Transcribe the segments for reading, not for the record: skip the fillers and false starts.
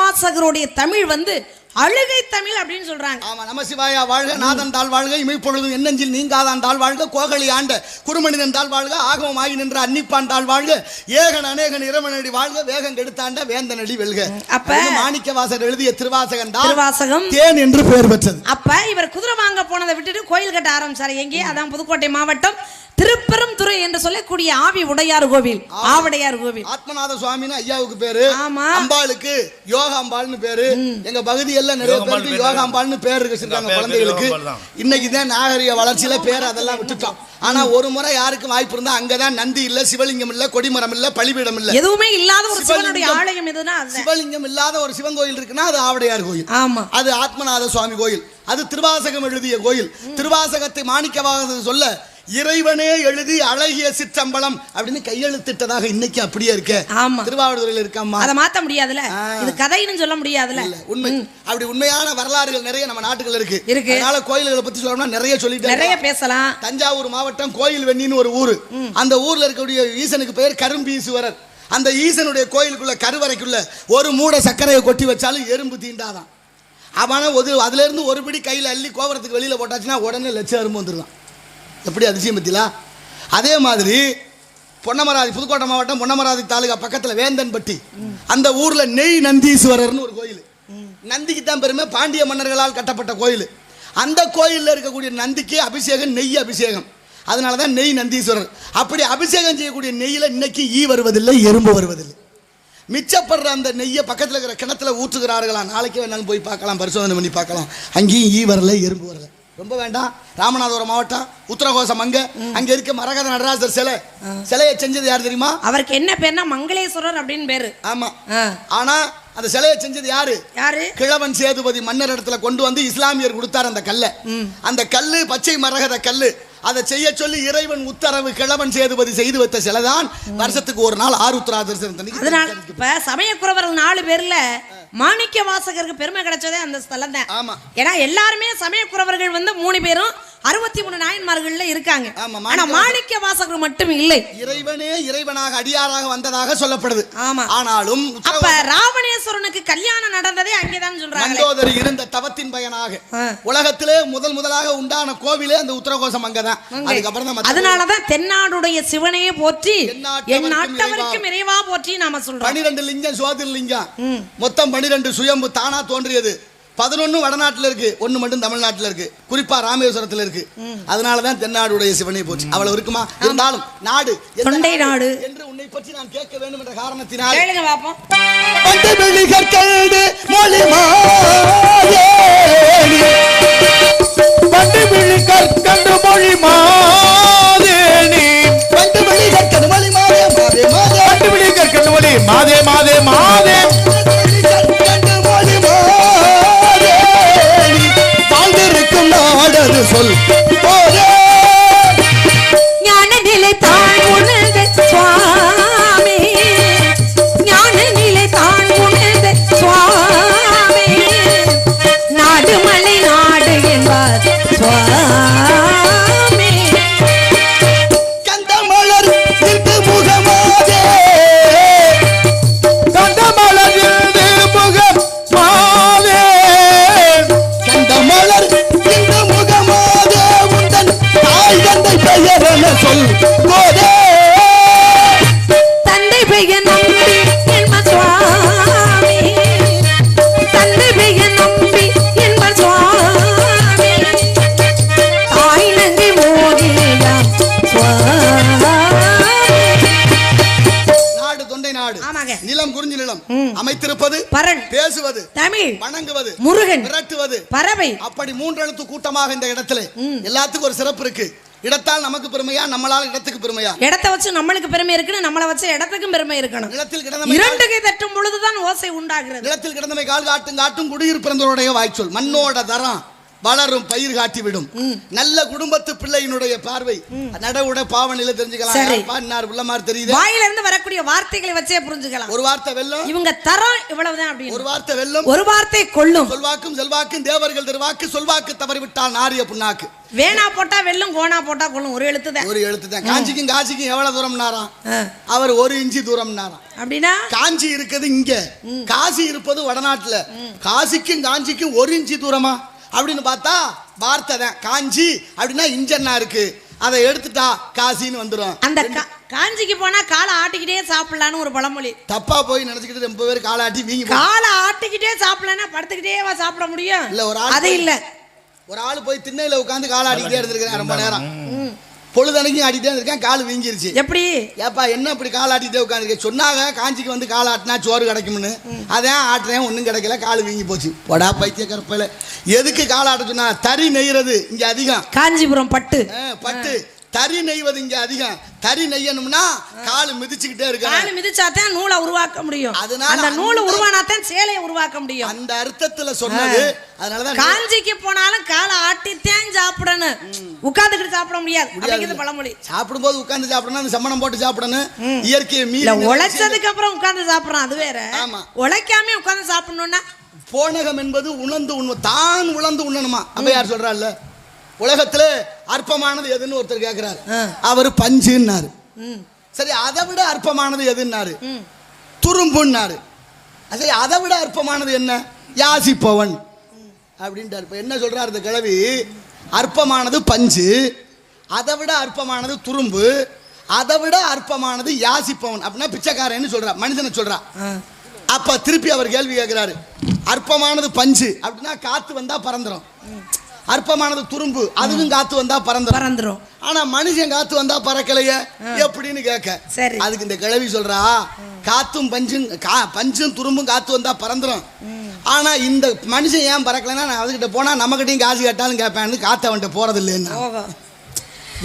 வாசகருடைய தமிழ் வந்து அழுகை தமிழ் அப்படின்னு சொல்றாங்க. ஆமா, நமசிவாயா வாழ்க, நாதன் தாழ் வாழ்க, இமைப்பொழுதும் எண்ணெஞ்சில் நீங்காதான் தாழ் வாழ்க, கோகலி ஆண்ட குருமனிதன் தாழ் வாழ்க, ஆகமம் ஆகி நின்ற அன்னிப்பான் தாழ் வாழ்க, ஏகன் அநேகன் இறைவனடி வாழ்க, வேகம் கெடுத்தாண்ட வேந்தனடி வெல்க. அப்ப மாணிக்க வாசகர் எழுதிய திருவாசகம் தான் திருவாசகம் தேன் என்று பெயர் பெற்றது. அப்ப இவர் குதிரை வாங்க போனதை விட்டுட்டு கோயில் கட்ட ஆரம்பிச்சாரு. எங்கே? அதான் புதுக்கோட்டை மாவட்டம் திருப்பெருந்துறை என்று சொல்லக்கூடிய ஆவி உடையார் கோவில், ஆவடையார் கோவில். ஆத்மநாத சுவாமின்னு ஐயாவுக்கு பேரு. ஆமா, அம்பாளுக்கு யோகாம்பாள்னு பேரு. எங்க பகுதியெல்லாம் நிறைய பேருக்கு யோகாம்பாள்னு பேர் வச்சிருக்காங்க குழந்தைகளுக்கு. இன்னைக்குதான் நாகரிக வளர்ச்சியில பேர் அதெல்லாம் விட்டுட்டோம். ஆனா ஒரு முறை யாருக்கும் வாய்ப்பு இருந்தா அங்கதான் நந்தி இல்ல, சிவலிங்கம் இல்ல, கொடிமரம் இல்ல, பலிபீடம் இல்ல, எதுவுமே இல்லாத ஒரு சிவனுடைய ஆலயம் எதுனா சிவலிங்கம் இல்லாத ஒரு சிவன் கோயில் இருக்குன்னா அது ஆவடையார் கோயில். ஆமா, அது ஆத்மநாத சுவாமி கோயில். அது திருவாசகம் எழுதிய கோயில். திருவாசகத்தை மாணிக்கவாசகர் சொல்ல இறைவனே எழுதி அழகிய சிற்றம்பலம் அப்படின்னு கையெழுத்திட்டதாக இன்னைக்கு அப்படியே இருக்க. ஆமா, திருவாவூர்துறையில இருக்காமா, அதை மாத்த முடியாதுல. இது கதைன்னு சொல்ல முடியாதுல. உண்மை. அப்படி உண்மையான வரலாறுகள் நிறைய நம்ம நாட்டுல இருக்கு. அதனால கோயில்களை பத்தி சொல்லணும்னா நிறைய சொல்லிட்டு நிறைய பேசலாம். தஞ்சாவூர் மாவட்டம் கோயில் வெண்ணின்னு ஒரு ஊரு. அந்த ஊர்ல இருக்கக்கூடிய ஈசனுக்கு பெயர் கரும்பீசுவரர். அந்த ஈசனுடைய கோயிலுக்குள்ள கருவறைக்குள்ள ஒரு மூட சர்க்கரையை கொட்டி வச்சாலும் எறும்பு தீண்டாதான். அவன அதுல இருந்து ஒரு பிடி கையில அள்ளி கோபுரத்துக்கு வெளியில போட்டாச்சுன்னா உடனே லட்சம் எறும்பு வந்துருதான். எப்படி அதிசயம் பத்திலா. அதே மாதிரி பொன்னமராதி, புதுக்கோட்டை மாவட்டம் பொன்னமராதி தாலுகா பக்கத்துல வேந்தன்பட்டி, அந்த ஊர்ல நெய் நந்தீஸ்வரர்னு ஒரு கோயில். நந்திக்கு தான் பெருமை, பாண்டிய மன்னர்களால் கட்டப்பட்ட கோயில். அந்த கோயிலில் இருக்கக்கூடிய நந்திக்கு அபிஷேகம் நெய் அபிஷேகம். அதனாலதான் நெய் நந்தீஸ்வரர். அப்படி அபிஷேகம் செய்யக்கூடிய நெய்யில இன்னைக்கு ஈ வருவதில்லை, எறும்பு வருவதில்லை. மிச்சப்படுற அந்த நெய்யை பக்கத்தில் இருக்கிற கிணத்துல ஊற்றுகிறார்களா. நாளைக்கு வேணாலும் போய் பார்க்கலாம், பரிசோதனை பண்ணி பார்க்கலாம். அங்கேயும் ஈ வரல, எறும்பு வரல. ரொம்ப வேண்டாம். ராமநாதபுரம் மாவட்டம் உத்தரகோசம் அங்க இருக்க மரகத நடராஜர் சிலையை செஞ்சது யாரு தெரியுமா? அவருக்கு என்ன பேர்னா மங்களேஸ்வரர் அப்படின்னு பேரு. ஆமா, ஆனா அந்த சிலையை செஞ்சது யாரு? கிழவன் சேதுபதி மன்னர் இடத்துல கொண்டு வந்து இஸ்லாமியர் கொடுத்தார் அந்த கல்லை. அந்த கல்லு பச்சை மரகத கல்லு. அதை செய்ய சொல்லி இறைவன் உத்தரவு கிழவன் சேதுபதி செய்து வைத்த சிலைதான் வருஷத்துக்கு ஒரு நாள் ஆருத்ரா தரிசனம். அதனால இப்ப சமயக்குறவர்கள் 4 பேர்ல மாணிக்க வாசகருக்கு பெருமை கிடைச்சதே அந்த ஸ்தலம் தான். ஆமா, ஏன்னா எல்லாருமே சமயக்குறவர்கள் வந்து 3 பேரும் 63 நாயன்மார்கள்ல இருக்காங்க. ஆனா மாணிக்க வாசகர் மட்டும் இல்லை. இறைவனே இறைவனாக அடியாராக வந்ததாக சொல்லப்படுது. ஆமா, ஆனாலும் அப்ப ராவணேஸ்வரனுக்கு கல்யாணம் நடந்ததே அங்கேதான் சொல்றாங்க. மண்டோதரி இருந்த தவத்தின் பயனாக உலகத்திலே முதலாக உண்டான கோவிலே அந்த உத்தரகோசம் அங்கதான். அதனாலதான் தென்னாடுடைய சிவனையே போற்றி என் நாட்டவருக்கும் இறைவா போற்றி நாம சொல்றோம். 12 லிங்கம் சோதிர்லிங்கம், மொத்தம் 12 சுயம்பு தானா தோன்றியது. 11 வடநாட்டில் இருக்கு, 1 மட்டும் தமிழ்நாட்டில் இருக்கு, குறிப்பா ராமேஸ்வரத்தில் இருக்கு. அதனாலதான் தென்னாடுடைய சிவனை போச்சு. அவ்வளவு இருக்குமா? இருந்தாலும் நாடு தொண்டை நாடு என்று உன்னை பற்றி நான் கேட்க வேண்டும் என்ற காரணத்தினால் கேளுங்க பாப்போம். மாதே மாதே மாதே சொல் ஞான நிலை தான் உணர்ந்த சுவாமி, ஞான நிலை தான் உணர்ந்த சுவாமி, நாடு மலை நாடு என்பார் சுவாமி. கந்தமலர் முகமாதே, கந்தமலர் முகமாதே, கந்தமலர் சொல் போதே தந்தை பெயர் நம்பி என்ப சுவாமி, தந்தை பெயர் நம்பி என்ப சுவாமி, தாய் நங்கை மோகியா சுவாமி. நாடு தொண்டை நாடு. நிலம் குறிஞ்சி நிலம். அமைத்திருப்பது பரண், பேசுவது தமிழ், வணங்குவது முருகன், விரட்டுவது பறவை. அப்படி 3 எழுத்து கூட்டமாக இந்த இடத்துல எல்லாத்துக்கும் ஒரு சிறப்பு இருக்கு. இடத்தால் நமக்கு பெருமையா, நம்மளால இடத்துக்கு பெருமையா? இடத்தை வச்சு நம்மளுக்கு பெருமை இருக்குன்னு, நம்மளை வச்சு இடத்துக்கும் பெருமை இருக்கணும். நிலத்தில் கிடந்தமை 2 கை தட்டும் பொழுதுதான் ஓசை உண்டாகிறது. நிலத்தில் கிடந்தமை கால் காட்டும் காட்டும் குடியிருப்பிறந்தவருடைய வாய்ச்சொல். மண்ணோட தரம் வளரும் பயிர் காட்டிவிடும். நல்ல குடும்பத்து பிள்ளையினுடைய பார்வை நடவுட பாவனையில தெரிஞ்சுக்கலாம். உள்ள மாதிரி தெரியுது. வாயில இருந்து வரக்கூடிய வார்த்தைகளை வச்சே புரிஞ்சுக்கலாம். ஒரு வார்த்தை வெல்லும், இவங்க தரம் இவ்வளவுதான் அப்படின்னு. ஒரு வார்த்தை வெல்லும், ஒரு வார்த்தை கொல்லும். சொல்வாக்கும் செல்வாக்கும் தேவர்கள் திருவாக்கு, சொல்வாக்கு தவறிவிட்டால் நாரிய புண்ணாக்கு. வேணா போட்டா வெல்லும், கோணா போட்டா கொல்லும். ஒரு எழுத்து தான், ஒரு எழுத்து தான். காஞ்சிக்கும் காசிக்கும் எவ்வளவு தூரம்னாராம் அவர்? 1 இன்ச்சு தூரம்னாராம். அப்படின்னா காஞ்சி இருக்குது இங்க, காசி இருப்பது வடநாட்டுல. காசிக்கும் காஞ்சிக்கும் 1 இன்ச்சு தூரமா அப்படின்னு பார்த்தா வார்த்தை தான். காஞ்சி அப்படின்னா இஞ்சன்னா இருக்கு, அதை எடுத்துட்டா காசின்னு வந்துடும். அந்த காஞ்சிக்கு போனா காலை ஆட்டிக்கிட்டே சாப்பிடலான்னு ஒரு பழமொழி. தப்பா போய் நினைச்சுக்கிட்டு ரொம்ப பேர் காலை ஆட்டி வீங்கி காலை ஆட்டிக்கிட்டே சாப்பிடலன்னா படுத்துக்கிட்டே சாப்பிட முடியும். இல்ல ஒரு ஆள் அது இல்ல, ஒரு ஆள் போய் திண்ணையில உட்காந்து காலை ஆட்டிக்கிட்டே இருந்திருக்கேன் ரொம்ப நேரம். பொழுதனைக்கும் ஆட்டிட்டே இருக்கேன், கால் வீங்கிருச்சு. எப்படி ஏப்பா என்ன இப்படி கால் ஆட்டிட்டே உட்காந்துருக்கேன்? சொன்னாங்க காஞ்சிக்கு வந்து கால் ஆட்டினா சோறு கிடைக்கும்னு. அதான் ஆட்டுறேன், ஒன்றும் கிடைக்கல, கால் வீங்கி போச்சு. போடா பைத்திய கருப்பையில. எதுக்கு கால் ஆட்ட சொன்னா? தறி நெய்யறது இங்க அதிகம். காஞ்சிபுரம் பட்டு பட்டு தறி நெய்வது இங்க அதிகம். தறி நெய்யணும்னா கால் மிதிச்சுக்கிட்டே இருக்கு. கால் மிதிச்சாதான் நூலை உருவாக்க முடியும். அதனால அந்த நூலை உருவானாதான் சேலையை உருவாக்க முடியும். அந்த அர்த்தத்துல சொன்னது. அதனாலதான் காஞ்சிக்கு போனாலும் காலை ஆட்டித்தான் சாப்பிடணும், உட்கார்ந்துக்கிட்டு சாப்பிட முடியாது. அப்படிங்கிறது பழமொழி. சாப்பிடும் போது உட்கார்ந்து சாப்பிடணும், அந்த சம்மணம் போட்டு சாப்பிடணும். இயற்கையை மீறி உழைச்சதுக்கு அப்புறம் உட்கார்ந்து சாப்பிடறோம், அது வேற. உழைக்காம உட்கார்ந்து சாப்பிடணும்னா போனகம் என்பது உணர்ந்து உண்மை, தான் உணர்ந்து உண்ணணுமா. அப்ப யார் சொல்றாள்? உலகத்துல அற்பமானது எதுன்னு ஒருத்தர் கேட்கிறாரு. அவரு பஞ்சுன்னாரு. சரி, அதை விட அற்பமானது எதுன்னாரு? துரும்புன்னாரு. சரி, அதை விட அற்பமானது என்ன? யாசிப்பவன் அப்படின்ட்டாரு. இப்ப என்ன சொல்றாரு இந்த கிழவி? அற்பமானது பஞ்சு, அதை விட அற்பமானது துரும்பு, அதை விட அற்பமானது யாசிப்பவன் அப்படின்னா பிச்சைக்காரன்னு சொல்றா, மனிதனை சொல்றா. அப்ப திருப்பி அவர் கேள்வி கேட்கிறாரு. அற்பமானது பஞ்சு அப்படின்னா காத்து வந்தா பறந்துரும். அற்பமானது துரும்பு, அதுவும் காத்து வந்தா பறந்துரும். ஆனா மனுஷன் காத்து வந்தா பறக்கலையே எப்படின்னு கேட்க, அதுக்கு இந்த கிழவி சொல்றா, காத்தும் பஞ்சும் துரும்பும் காத்து வந்தா பறந்துரும். ஆனா இந்த மனுஷன் ஏன் பறக்கலைன்னா, நான் அதுகிட்ட போனா நம்மகிட்டையும் காசு கேட்டாலும் கேட்பேன், காத்து அவன்கிட்ட போறது இல்லைன்னா.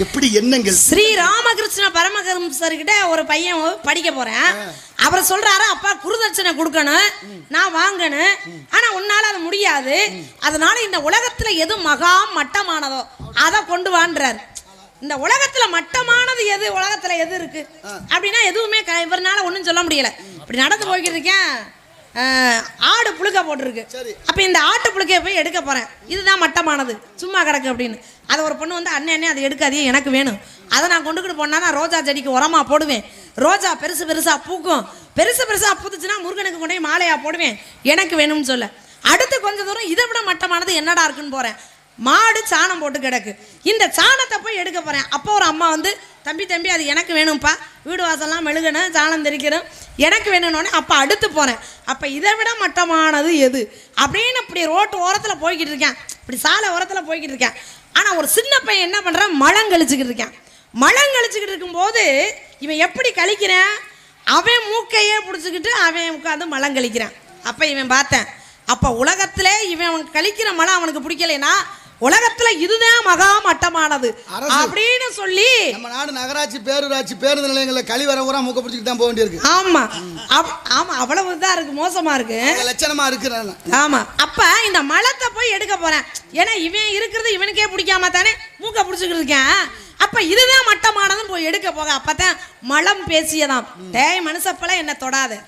எப்படி எண்ணங்கள்? ஸ்ரீ ராமகிருஷ்ண பரமஹம்சர் கிட்ட ஒரு பையன் படிக்க போறேன். அவர் சொல்றாரு, அப்பா குருதட்சணை கொடுக்கணும், நான் வாங்கணும், ஆனா உன்னால அது முடியாது, அதனால இந்த உலகத்துல எது மகா மட்டமானதோ அதை கொண்டு வான்றாரு. இந்த உலகத்துல மட்டமானது எது, உலகத்துல எது இருக்கு அப்படின்னா எதுவுமே இவர்னால ஒன்றும் சொல்ல முடியல. இப்படி நடந்து போய்கிட்டு இருக்கேன், ஆடு புழுக்க போட்டுருக்கு. அப்ப இந்த ஆட்டு புழுக்கைய போய் எடுக்க போறேன், இதுதான் மட்டமானது, சும்மா கிடக்கு அப்படின்னு. அதை ஒரு பொண்ணு வந்து, அண்ணே அதை எடுக்காதே, எனக்கு வேணும், அதை நான் கொண்டுக்கிட்டு போனா நான் ரோஜா செடிக்கு உரமா போடுவேன், ரோஜா பெருசு பெருசா பூக்கும், பெருசு பெருசா பூத்துச்சுன்னா முருகனுக்கு கொண்டே மாலையா போடுவேன், எனக்கு வேணும்னு சொல்ல. அடுத்து கொஞ்ச தூரம் இதை விட மட்டமானது என்னடா இருக்குன்னு போறேன், மாடு சாணம் போட்டு கிடக்கு, இந்த சாணத்தை போய் எடுக்க போறேன். அப்போ ஒரு அம்மா வந்து, தம்பி அது எனக்கு வேணும்ப்பா, வீடு வாசல்லாம் மெழுகணும், சாணம் தெரிக்கணும், எனக்கு வேணும்னோடனே அப்போ அடுத்து போகிறேன். அப்போ இதை விட மட்டமானது எது அப்படின்னு இப்படி ரோட்டு ஓரத்தில் போய்கிட்டு இருக்கேன், இப்படி சாலை ஓரத்தில் போய்கிட்டு இருக்கேன். ஆனால் ஒரு சின்ன பையன் என்ன பண்ணுறான், மலம் கழிச்சுக்கிட்டு இருக்கேன். மலம் கழிச்சுக்கிட்டு இருக்கும்போது இவன் எப்படி கழிக்கிறேன், அவன் மூக்கையே பிடிச்சிக்கிட்டு அவன் உட்காந்து மலம் கழிக்கிறான். அப்போ இவன் பார்த்தேன், அப்போ உலகத்திலே இவன் கழிக்கிற மலம் அவனுக்கு பிடிக்கலைன்னா உலகத்துல இதுதான் மகா மட்டமானது அப்படின்னு சொல்லி, நம்ம நாடு நகராட்சி பேரூராட்சி பேருந்து நிலையங்கள்ல கழிவறை ஊரா மூக்க பிடிச்சிட்டு தான் போக வேண்டியிருக்கு. ஆமா ஆமா, அவ்வளவுதான் இருக்கு, மோசமா இருக்கு, லட்சணமா இருக்கு. ஆமா, அப்ப இந்த மலத்தை போய் எடுக்க போறேன், ஏன்னா இவன் இருக்கிறது இவனுக்கே பிடிக்காம தானே மூக்க பிடிச்சிக்கிட்டு இருக்கேன். அப்ப இதுதான் மட்டமானதுன்னு போய் எடுக்க போக, அப்பதான் மலம் பேசியதாம், டேய் மனுஷப்பல என்ன தொடாத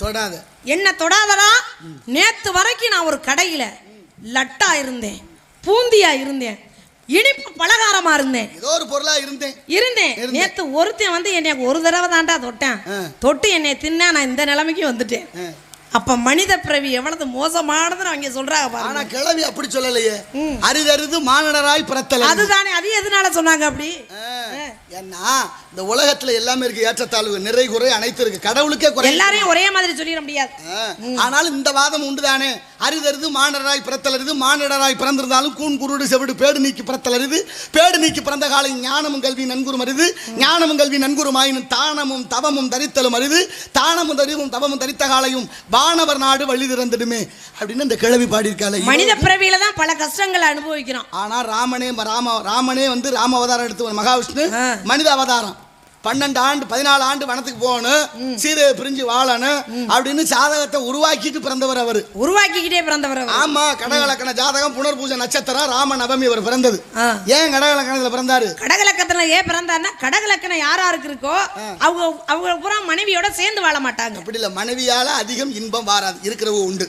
என்ன தொடாதடா, நேத்து வரைக்கும் நான் ஒரு கடையில லட்டா இருந்தேன், பூந்தியா இருந்தேன், இனிப்பு பலகாரமா இருந்தேன், ஏதோ ஒரு பொருளா இருந்தேன். நேத்து ஒருத்தன் வந்து என்னை ஒரு தடவை தாண்டா தொட்டு என்னை தின்னா நான் இந்த நிலைமைக்கு வந்துட்டேன். அப்ப மனித பிறவி எவ்வளவு மோசமானதுன்னு அவங்க சொல்றாங்க. ஆனா கிழவி அப்படி சொல்லலையே, அரிதறிது மானிடராய் பிறத்தல். அதுதானே, அது எதனால சொன்னாங்க அப்படி? ஏன்னா இந்த உலகத்துல எல்லாமே இருக்கு, ஏற்றத்தாழ்வு, நிறை குறை அனைத்து இருக்கு, கடவுளுக்கே குறை, எல்லாரையும் ஒரே மாதிரி சொல்லிட முடியாது. ஆனாலும் இந்த வாதம் உண்டுதானே, அரிதறிது மானிடராய் பிறத்தலரிது, மானிடராய் பிறந்திருந்தாலும் கூன் குருடு செவிடு பேடு நீக்கி பிறத்தலரிது, பேடு நீக்கி பிறந்த காலை ஞானமும் கல்வி நன்குரும் அரிது, ஞானமும் கல்வி நன்குரும் ஆயினும் தானமும் தவமும் தரித்தலும் அரிது, தானமும் தரிவும் தவமும் தரித்த காலையும் வானவர் நாடு வழி திறந்துடுமே அப்படின்னு இந்த கிழவி பாடியிருக்காளே. மனித பிறவியில தான் பல கஷ்டங்களை அனுபவிக்கிறோம். ஆனா ராமனே வந்து ராம அவதாரம் எடுத்து மகாவிஷ்ணு மனித அவதாரம் 12 ஆண்டு 14 ஆண்டு வனத்துக்கு போகணும், சீதையை பிரிஞ்சு வாழணும் அப்படின்னு ஜாதகத்தை உருவாக்கிட்டு பிறந்தவர் அவரு. உருவாக்கிக்கிட்டே பிறந்தவர். ஆமா, கடகலக்கண ஜாதகம் புனர்பூஜை நட்சத்திரம் ராம நவமி அவர் பிறந்தது. ஏன் கடகலக்கணத்துல பிறந்தாரு? கடகலக்கணத்துல ஏன் பிறந்தாருன்னா கடகலக்கணம் யாராருக்கு இருக்கோ அவங்க பூரா மனைவியோட சேர்ந்து வாழ மாட்டாங்க. அப்படி இல்ல, மனைவியால அதிகம் இன்பம் வாராது, இருக்கிறவங்க உண்டு.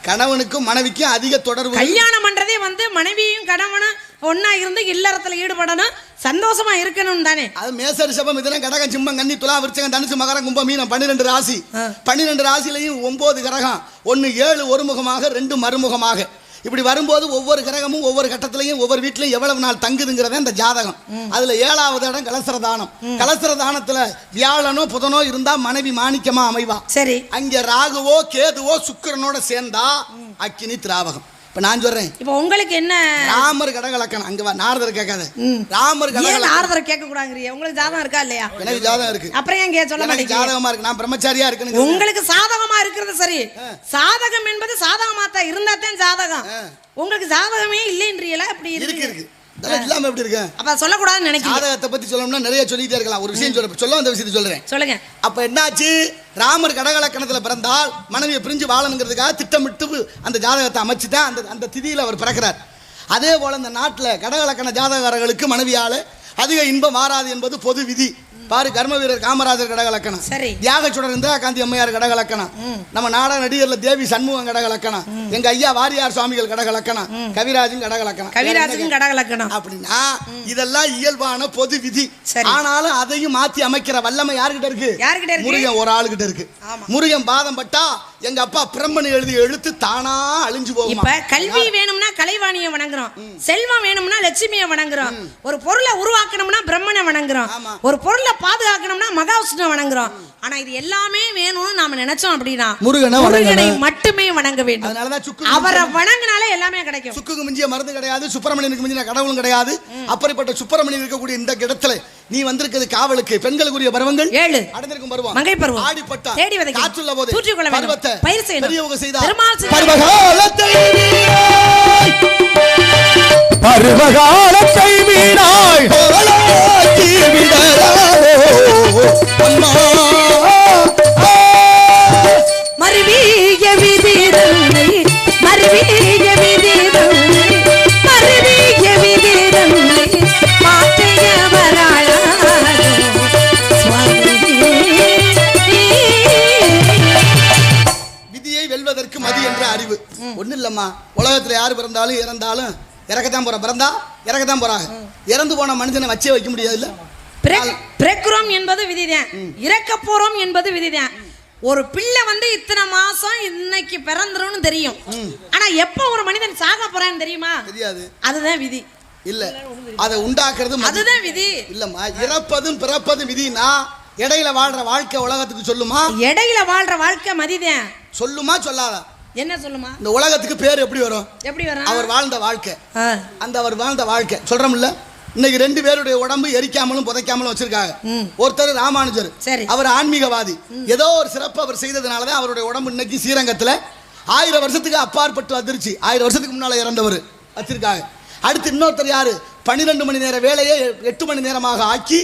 கணவனுக்கும் மனைவிக்கும் அதிக தொடர்பு. கல்யாணம் பண்றதே வந்து மனைவியும் கணவனும் ஒன்னா இருந்து இல்லறத்துல ஈடுபடணும், சந்தோஷமா இருக்கணும் தானே. அது மேசர் சபம் இதெல்லாம் கடகம் சிம்மம் கன்னி துலா விருச்சகம் தனுசு மகரம் கும்பம் மீனம் 12 ராசி. 12 ராசிலையும் 9 கிரகம், 1 7 ஒருமுகமாக 2 மறுமுகமாக. இப்படி வரும்போது ஒவ்வொரு கிரகமும் ஒவ்வொரு கட்டத்திலையும் ஒவ்வொரு வீட்லையும் எவ்வளவு நாள் தங்குதுங்கிறத இந்த ஜாதகம். அதுல 7வது இடம் கலசர தானம். கலசர தானத்துல வியாழனோ புதனோ இருந்தா மனைவி மாணிக்கமா அமைவா. சரி, அங்க ராகுவோ கேதுவோ சுக்கிரனோட சேர்ந்தா அக்கினி திராவகம். இப்ப நான் சொல்றேன், இப்ப உங்களுக்கு என்ன ராமர் கடகலக்கணம். அங்க வா, நாரதர் கேட்காத. ராமர் கடகலக்கணம். நாரதர் கேட்க கூடாதுங்கறியே. உங்களுக்கு ஜாதகம் இருக்கா இல்லையா? எனக்கு ஜாதகம் இருக்கு. அப்புறம் ஏன் சொல்ல மாட்டீங்க? ஜாதகமா இருக்கு, நான் பிரம்மச்சாரியா இருக்கேன்னு. உங்களுக்கு சாதகமா இருக்கிறது சரி. சாதகம் என்பது சாதகமா தான் இருந்தா தான் ஜாதகம். உங்களுக்கு ஜாதகமே இல்லைன்றீங்களா? அப்படி இருக்கு. இல்லாம எப்படி இருக்கு? அப்ப சொல்லக்கூடாதுன்னு நினைக்கிறேன். ஜாதகத்தை பத்தி சொல்லணும்னா நிறைய சொல்லிட்டே இருக்கலாம். ஒரு விஷயம் சொல்ல அந்த விஷயத்தை சொல்றேன். சொல்லுங்க. அப்ப என்னாச்சு? ராமர் கடகலக்கணத்துல பிறந்தால் மனைவியை பிரிஞ்சு வாழணுங்கிறதுக்காக திட்டமிட்டு அந்த ஜாதகத்தை அமைச்சுதான் அந்த திதியில அவர் பிறக்கிறார். அதே போல இந்த நாட்டில் கடகலக்கண ஜாதகர்களுக்கு மனைவியால அதிக இன்பம் வாராது என்பது பொது விதி. பாரு, கர்ம வீரர் காமராஜர் கடகலக்கணம், தியாகச்சுடர் இந்திரா காந்தி அம்மையார் கடகலக்கணம், நம்ம நாடக நடிகர்ல தேவி சண்முகம் கடகலக்கணம், எங்க ஐயா வாரியார் சுவாமிகள் கடகலக்கணம், கவிராஜன் கடகலக்கணம். அப்படின்னா இதெல்லாம் இயல்பான பொது விதி. ஆனாலும் அதையும் மாத்தி அமைக்கிற வல்லமை யாருகிட்ட இருக்கு? முருகன் ஒரு ஆளுகிட்ட இருக்கு. முருகன் பாதம் பட்டா எங்க அப்பா பிரம்மன் எழுதிய எழுத்து தானா அழிஞ்சு போகும். இப்ப கல்வி வேணும்னா கலைவாணியை வணங்குறோம், செல்வம் வேணும்னா லட்சுமியை வணங்குறோம், ஒரு பொருளை உருவாக்கணும்னா பிரம்மனை வணங்குறோம், ஒரு பொருளை பாதுகாக்கணும்னா மகாவிஷ்ணுவை வணங்குறோம். ஆனா இது எல்லாமே வேணும்னு நாம நினைச்சோம் அப்படின்னா முருகனை மட்டுமே வணங்க வேண்டும். அவரை வணங்கினாலே எல்லாமே கிடைக்கும். சுக்குக்கு மிஞ்சிய மருந்து கிடையாது, சுப்பிரமணியனுக்கு மிஞ்சின கடவுளும் கிடையாது. அப்படிப்பட்ட சுப்பிரமணியன் இருக்கக்கூடிய இந்த இடத்துல நீ வந்திருக்கிறது காவலுக்கு. பெண்களுக்குரிய பருவங்கள் 7 அடைந்திருக்கும் பருவம் மங்கை பருவம், ஆடிப்பட்டா, தேடி வதை, காற்றுள்ள போது, தூற்றிக்கொள்ள வேண்டும், பயிர் செய்யணும், பெரியவங்க செய்தார், பருவகாலத்தை வீணாய் மருவிய விதிரனை மருவிய விதிரனை மருவிய விதிரனை மாற்றைய வராள விதியை வெல்வதற்கு மதி என்ற அறிவு ஒண்ணு இல்லம்மா. உலகத்துல யாரு பிறந்தாலும் இறந்தாலும் இறக்கத்தான் போற, பிறந்தா இறக்கத்தான் போறாங்க. இறந்து போன மனுஷனை வச்சே வைக்க முடியாது இல்ல. பிறக்கிறோம் என்பது விதிதான், இறக்க போறோம் என்பது விதிதான். ஒரு பிள்ளை வந்து இத்தனை மாசம் இன்னைக்கு பிறந்துரும்னு தெரியும். ஆனா எப்ப ஒரு மனிதன் சாக போறான்னு தெரியுமா? தெரியாது. அதுதான் விதி இல்ல. அதை உண்டாக்குறது அதுதான் விதி இல்லம்மா. இறப்பதும் பிறப்பதும் விதினா இடையில வாழ்ற வாழ்க்கை உலகத்துக்கு சொல்லுமா? இடையில வாழ்ற வாழ்க்கை மதிதான் சொல்லுமா? சொல்லாதா? என்ன சொல்லுமா? இந்த உலகத்துக்கு பேர் எப்படி வரும்? எப்படி வரும்? அவர் வாழ்ந்த வாழ்க்கை. அந்த அவர் வாழ்ந்த வாழ்க்கை சொல்றோம்ல. இன்னைக்கு 2 பேருடைய உடம்பு எரிக்காமலும் புதைக்காமலும் வச்சிருக்காங்க. ஒருத்தர் ராமானுஜர், அவர் ஆன்மீகவாதி. ஏதோ ஒரு சிறப்பு அவர் செய்ததுனாலதான் அவருடைய உடம்பு இன்னைக்கு ஸ்ரீரங்கத்துல 1000 வருஷத்துக்கு அப்பாற்பட்டு வந்துருச்சு. 1000 வருஷத்துக்கு முன்னால இறந்தவர் வச்சிருக்காங்க. அடுத்து இன்னொருத்தர் யாரு? 12 மணி நேர வேலையை 8 மணி நேரமாக ஆக்கி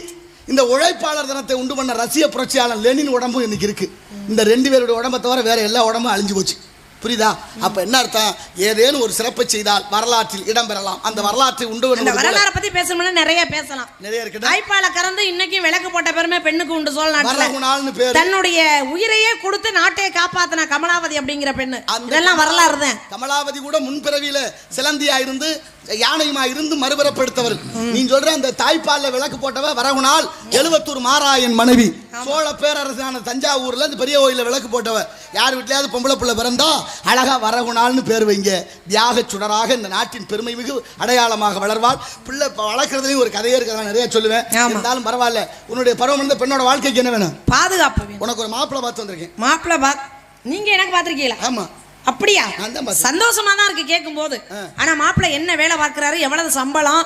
இந்த உழைப்பாளர் தினத்தை உண்டு பண்ண ரஷ்ய புரட்சியாளர் லெனின் உடம்பு இன்னைக்கு இருக்கு. இந்த 2 பேருடைய உடம்பை தவிர வேற எல்லா உடம்பும் அழிஞ்சு போச்சு. புரியுதா? அப்ப என்ன அர்த்தம்? ஏதேனும் ஒரு சிறப்பை செய்தால் வரலாற்றில் இடம் பெறலாம். அந்த வரலாற்றை உண்டு வரலாறை பத்தி பேசணும்னா நிறைய பேசலாம். நிறைய இருக்கு. தாய்ப்பால கறந்து இன்னைக்கு விளக்கு போட்ட பெருமை பெண்ணுக்கு உண்டு. சோழ நாட்டுல தன்னுடைய உயிரையே கொடுத்து நாட்டையே காப்பாத்தின கமலாவதி அப்படிங்கிற பெண்ணு. இதெல்லாம் வரலாறு தான். கமலாவதி கூட முன்பிறவியில சிலந்தியா இருந்து யானையுமா இருந்து மறுபிறப்படுத்தவர். நீ சொல்ற அந்த தாய்ப்பால்ல விளக்கு போட்டவ வரகுணால் 72 மாராயன் மனைவி. சோழ பேரரசான தஞ்சாவூர்ல இந்த பெரிய கோயில விளக்கு போட்டவ. யார் வீட்லயாவது பொம்பளை பிள்ளை பிறந்தா அழகா வரகுணால்னு பேர் வைங்க. தியாக சுடராக இந்த நாட்டின் பெருமை மிகு அடையாளமாக வளர்வாள். பிள்ளை வளர்க்கறதுலயும் ஒரு கதையே இருக்கிறதா நிறைய சொல்லுவேன். இருந்தாலும் பரவாயில்ல. உன்னுடைய பருவம் இந்த பெண்ணோட வாழ்க்கைக்கு என்ன வேணும்? பாதுகாப்பு. உனக்கு ஒரு மாப்பிள்ளை பார்த்து வந்திருக்கேன். மாப்பிள்ளை நீங்க எனக்கு பாத்திருக்கீங்களா? ஆமா. அப்படியா? சந்தோஷமா தான் இருக்கு கேட்கும் போது. ஆனா மாப்பிள்ளை என்ன வேலை பார்க்கிறாரு, எவ்வளவு சம்பளம்,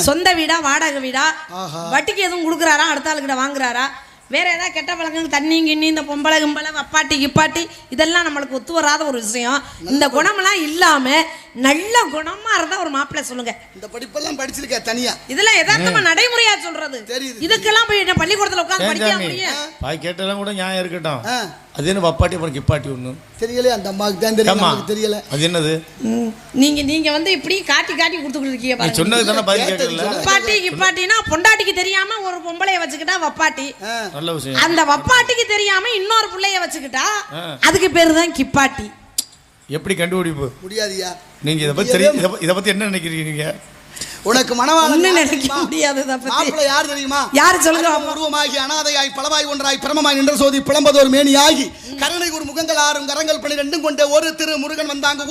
சொந்த வீடா வாடகை வீடா, வட்டிக்கு எதுவும் கொடுக்குறாரா, அடுத்த ஆளுக்கிட்ட வாங்குறாரா, வேற ஏதாவது கெட்ட பழக்கம், தண்ணி கிண்ணி, இந்த பொம்பளை கும்பளை வப்பாட்டி கிப்பாட்டி, இதெல்லாம் நம்மளுக்கு ஒத்து வராத ஒரு விஷயம். இந்த குணமெல்லாம் இல்லாம நல்ல குணமா இருந்தா ஒரு மாப்பிள்ளை சொல்லுங்க. இந்த படிப்பெல்லாம் படிச்சிருக்க தனியா? இதெல்லாம் யதார்த்தமா நடைமுறையா சொல்றது. தெரியுது. இதுக்கெல்லாம் போய் என்ன பள்ளிக்கூடத்துல உட்கார்ந்து படிக்க முடியும்? பாய் கேட்டலாம் கூட நியாயம் இருக்கட்டும். அது என்ன வப்பாட்டி அப்புறம் கிப்பாட்டி ஒண்ணு தெரியல. அந்த அம்மாவுக்கு தான் தெரியும், நமக்கு தெரியல. அது என்னது? நீங்க வந்து இப்படி காட்டி காட்டி கொடுத்துக்கிட்டு இருக்கீங்க பாருங்க. சொன்னது தான பாய் கேட்கல. வப்பாட்டி கிப்பாட்டினா பொண்டாட்டிக்கு தெரியாம ஒரு பொம்பளைய வச்சுக்கிட்டா வப்பாட்டி. நல்ல விஷயம். அந்த வப்பாட்டிக்கு தெரியாம இன்னொரு புள்ளைய வச்சுக்கிட்டா அதுக்கு பேரு தான் கிப்பாட்டி. எப்படி கண்டுபிடிப்பு? முடியாதியா. நீங்க இத பத்தி என்ன நினைக்கிறீங்க நீங்க? உனக்கு மனவாளன் நினைக்க முடியாது. மாப்பிள்ளை யார் தெரியுமா? யார் சொல்லுங்க. உருவமாகி அனாதையாய் பலவாய் ஒன்றாய் பிரமமாய் நின்ற சோதி பிளம்பதோர் மேனியாகி கருணை ஒரு முகங்கள் 6 கரங்கள் 12 கொண்ட ஒரு திரு முருகன் வந்தாங்க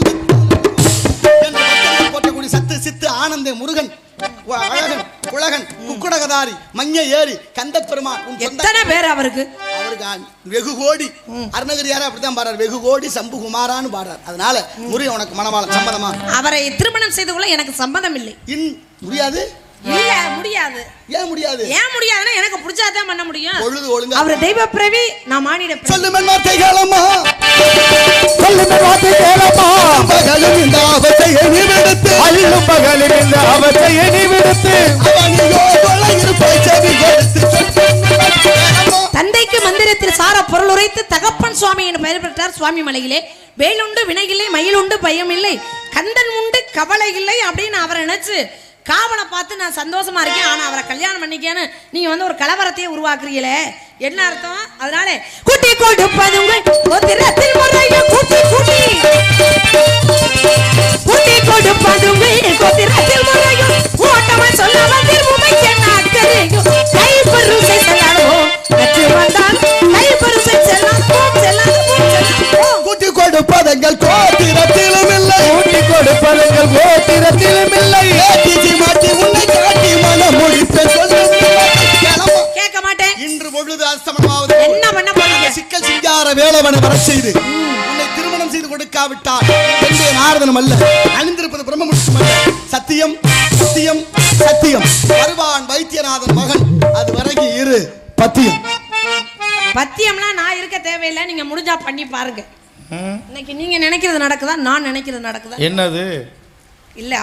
போட்டக்கூடிய சத்து சித்து ஆனந்த முருகன் அழகன் குழகன் குக்குடகதாரி மஞ்ச ஏரி கந்த பெருமான். எத்தனை பேர் அவருக்கு? வெகு கோடி. அருணகிரியாரே அப்படித்தான் பாடுறார். வெகு கோடி சம்பு குமாரான்னு பாடுறார். அதனால முருகன் உனக்கு மனவாளன். சம்மதமா? அவரை திருமணம் செய்து கொள்ள எனக்கு சம்மதம் இல்லை. முடியாது. இல்ல முடியாது. ஏன் முடியாது? ஏன் முடியாதுன்னா எனக்கு பிடிச்சாதான் பண்ண முடியும். பொழுது ஒழுங்கா அவர் தெய்வ பிரவி, நான் மானிட பிரவி. சொல்லுமென் வார்த்தை கேளம்மா, சொல்லுமென் வார்த்தை கேளம்மா. பகலும் இந்த ஆபத்தை எண்ணி விடுத்து, அள்ளும் பகலும் இந்த ஆபத்தை எண்ணி விடுத்து, அவனியோ கொள்ளையிருப்பாய் செவி கொடுத்து. தந்தைக்கு மந்திரத்தில் சார பொருள் உரைத்து தகப்பன் சுவாமி என்று பெயர் பெற்றார் சுவாமி மலையிலே. வேலுண்டு வினையில்லை, மயிலுண்டு பயம் இல்லை, கந்தன் உண்டு கவலை இல்லை அப்படின்னு அவரை நினைச்சு காவலை பார்த்து நான் சந்தோஷமா இருக்கேன். ஆனா அவரை கல்யாணம் பண்ணிக்கேன்னு நீங்க வந்து ஒரு கலவரத்தையே உருவாக்குறீங்களே, என்ன அர்த்தம்? அதனால கூட்டி கொடுப்பது கோத்திரத்தில் முறைய கூட்டி கூட்டி கூட்டி கொடுப்பது கோத்திரத்தில் முறையும் ஓட்டமா சொல்ல வந்தீர் உமைக்கு நாட்கரையும் கைப்பருசை செல்லாதோம் நச்சு வந்தால் கைப்பருசை செல்லாதோம் செல்லாதோம் கூட்டி கொடுப்பதங்கள் கோத்திரத்திலும் இல்லை, கூட்டி கொடுப்பதங்கள் கோத்திரத்திலும் இல்லை. மாட்டி உன்னை காட்டி மனம் முடிப்பேன் கேட்க மாட்டேன். இன்று பொழுது அஸ்தமனமாவது என்ன பண்ண போறீங்க? சிக்கல் சிங்கார வேலவனை வர செய்து உன்னை திருமணம் செய்து கொடுக்காவிட்டால் என்னுடைய நாரதனம் அல்ல, அணிந்திருப்பது பிரம்மமுஷ்டம் அல்ல. சத்தியம் சத்தியம் சத்தியம். வருவான் வைத்தியநாதன் மகன். அது வரைக்கும் இரு பத்தியம். பத்தியம்லாம் நான் இருக்க தேவையில்லை. நீங்க முடிஞ்சா பண்ணி பாருங்க. இன்னைக்கு நீங்க நினைக்கிறது நடக்குதா, நான் நினைக்கிறது நடக்குதா? என்னது? இல்ல